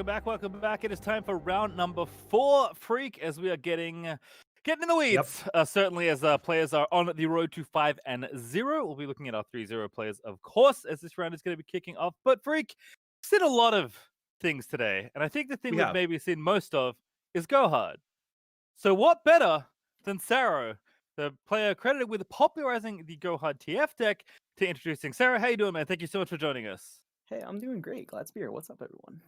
welcome back, welcome back. It is time for round number 4, Phreak, as we are getting in the Yep. weeds. Certainly, as players are on the road to 5-0. We'll be looking at our 3-0 players, of course, as this round is going to be kicking off. But Phreak, we've seen a lot of things today, and I think the thing We we've have. maybe seen most of is Go Hard. So what better than Saro, the player credited with popularizing the Go Hard TF deck, to introducing Sarah. How you doing, man? Thank you so much for joining us. Hey, I'm doing great. Glad to be here. What's up, everyone?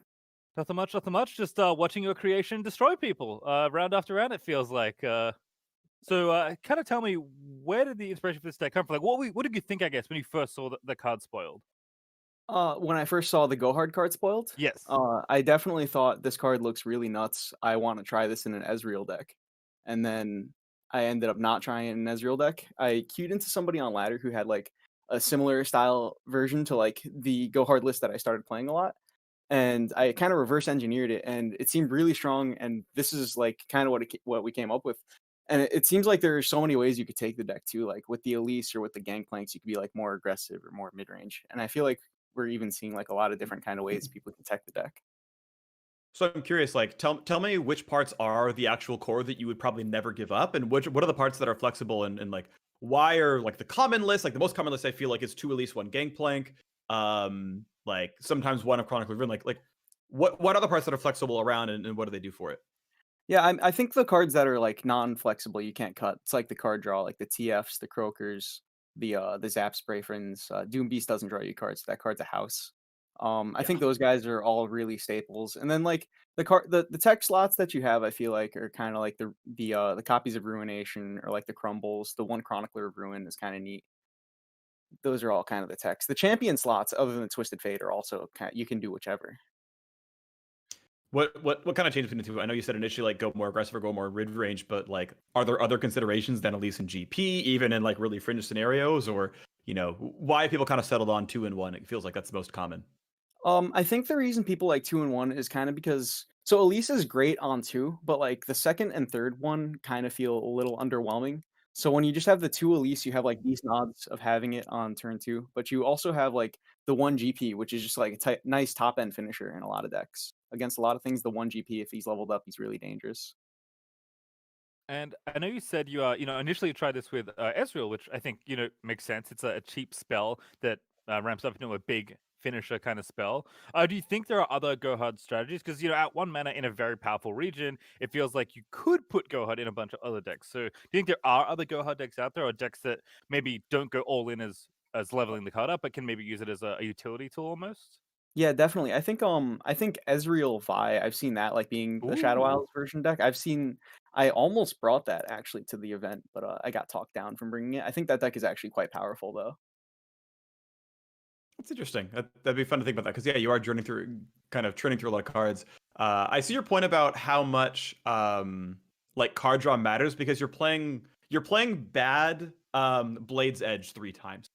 Nothing much, nothing much. Just watching your creation destroy people round after round, it feels like. So kind of tell me, where did the inspiration for this deck come from? Like, what did you think, I guess, when you first saw the card spoiled? When I first saw the Go Hard card spoiled, Yes. I definitely thought this card looks really nuts. I want to try this in an Ezreal deck. And then I ended up not trying it in an Ezreal deck. I queued into somebody on ladder who had like a similar style version to like the Go Hard list that I started playing a lot. And I kind of reverse engineered it, and it seemed really strong. And this is like kind of what we came up with. And it seems like there are so many ways you could take the deck too. Like with the Elise or with the Gangplanks, you could be like more aggressive or more mid range. And I feel like we're even seeing like a lot of different kind of ways people can tech the deck. So I'm curious, like, tell me which parts are the actual core that you would probably never give up, and what are the parts that are flexible, and like why are like the common list, like the most common list I feel like is 2 Elise, 1 Gangplank, like sometimes 1 of Chronicle Riven, like what other parts that are flexible around, and what do they do for it? Yeah, I think the cards that are like non-flexible you can't cut. It's like the card draw, like the TFs, the Croakers, the Zap Spray friends. Doom Beast doesn't draw you cards. That card's a house. I Yeah. think those guys are all really staples. And then like the tech slots that you have, I feel like are kind of like the copies of Ruination or like the Crumbles. The one Chronicler of Ruin is kind of neat. Those are all kind of the techs. The champion slots, other than Twisted Fate, are also you can do whichever. What kind of change between the two? I know you said initially like go more aggressive or go more mid range, but like are there other considerations than Elise and GP, even in like really fringe scenarios, or why people kind of settled on 2 and 1? It feels like that's the most common. I think the reason people like 2 and 1 is kind of because Elise is great on 2, but like the second and third one kind of feel a little underwhelming. So when you just have the 2 Elise, you have like decent odds of having it on turn 2, but you also have like the 1 GP, which is just like a nice top end finisher in a lot of decks. Against a lot of things, the 1 GP, if he's leveled up, he's really dangerous. And I know you said you initially tried this with Ezreal, which I think makes sense. It's a cheap spell that ramps up into a big finisher kind of spell. Do you think there are other Go Hard strategies? Because at 1 mana in a very powerful region, it feels like you could put Go Hard in a bunch of other decks. So do you think there are other Go Hard decks out there, or decks that maybe don't go all in as leveling the card up, but can maybe use it as a utility tool almost? Yeah, definitely. I think Ezreal Vi, I've seen that like being a Shadow Ooh. Isles version deck. I almost brought that actually to the event, but I got talked down from bringing it. I think that deck is actually quite powerful though. That's interesting. That'd be fun to think about that because yeah, you are kind of churning through a lot of cards. I see your point about how much like card draw matters because you're playing bad Blade's Edge 3 times,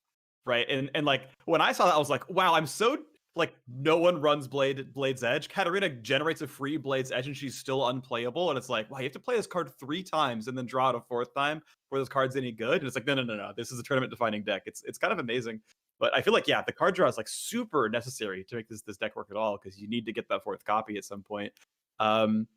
right? And like when I saw that, I was like, wow, I'm so like no one runs Blade's Edge. Katarina generates a free Blade's Edge and she's still unplayable, and it's like, wow, you have to play this card 3 times and then draw it a 4th time before this card's any good. And it's like, no. This is a tournament defining deck. It's kind of amazing. But I feel like, yeah, the card draw is like super necessary to make this deck work at all because you need to get that 4th copy at some point. Um,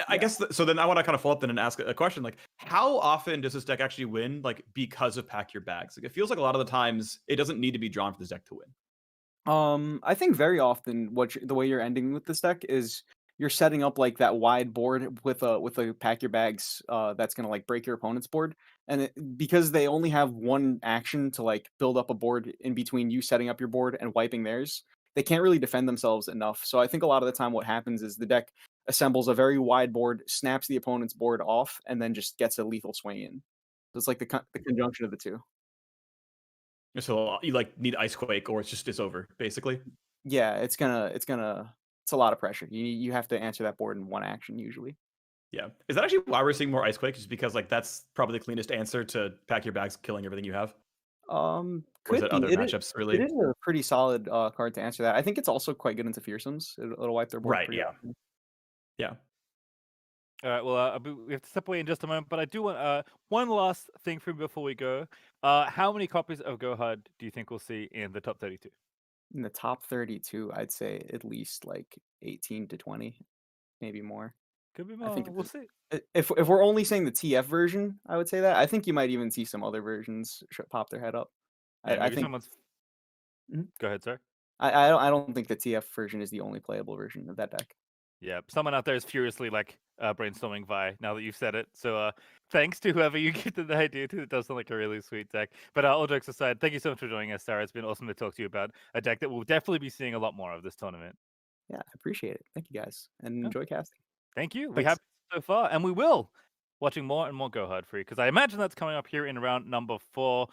I Yeah. guess so. Then I want to kind of follow up then and ask a question: like, how often does this deck actually win? Like, because of Pack Your Bags? Like, it feels like a lot of the times it doesn't need to be drawn for this deck to win. I think very often the way you're ending with this deck is you're setting up like that wide board with a pack your bags that's gonna like break your opponent's board, and because they only have one action to like build up a board in between you setting up your board and wiping theirs, they can't really defend themselves enough. So I think a lot of the time what happens is the deck assembles a very wide board, snaps the opponent's board off, and then just gets a lethal swing in. So it's like the conjunction of the two. So you like need Ice Quake, or it's over basically. Yeah, it's a lot of pressure. You have to answer that board in one action usually. Yeah, is that actually why we're seeing more Ice Quake? Just because like that's probably the cleanest answer to Pack Your Bags killing everything you have, or is Could it be. other matchups It really? is a pretty solid card to answer that. I think it's also quite good into fearsomes. It'll wipe their board Right. pretty Yeah. often. Yeah. All right. Well, we have to step away in just a moment, but I do want one last thing from before we go. How many copies of Go Hard do you think we'll see in the top 32? In the top 32, I'd say at least like 18 to 20, maybe more. Could be I think more. We'll see. if we're only saying the TF version, I would say that. I think you might even see some other versions pop their head up. Yeah, I maybe think someone's. Mhm. Go ahead, sir. I don't think the TF version is the only playable version of that deck. Yeah, someone out there is furiously like brainstorming Vi now that you've said it. So thanks to whoever you gave the idea to. It does sound like a really sweet deck. But all jokes aside, thank you so much for joining us, Sarah. It's been awesome to talk to you about a deck that we'll definitely be seeing a lot more of this tournament. Yeah, I appreciate it. Thank you guys, and Yeah. enjoy casting. Thank you. We Thanks. have so far, and we will watching more and more Go Hard Free because I imagine that's coming up here in round number 4.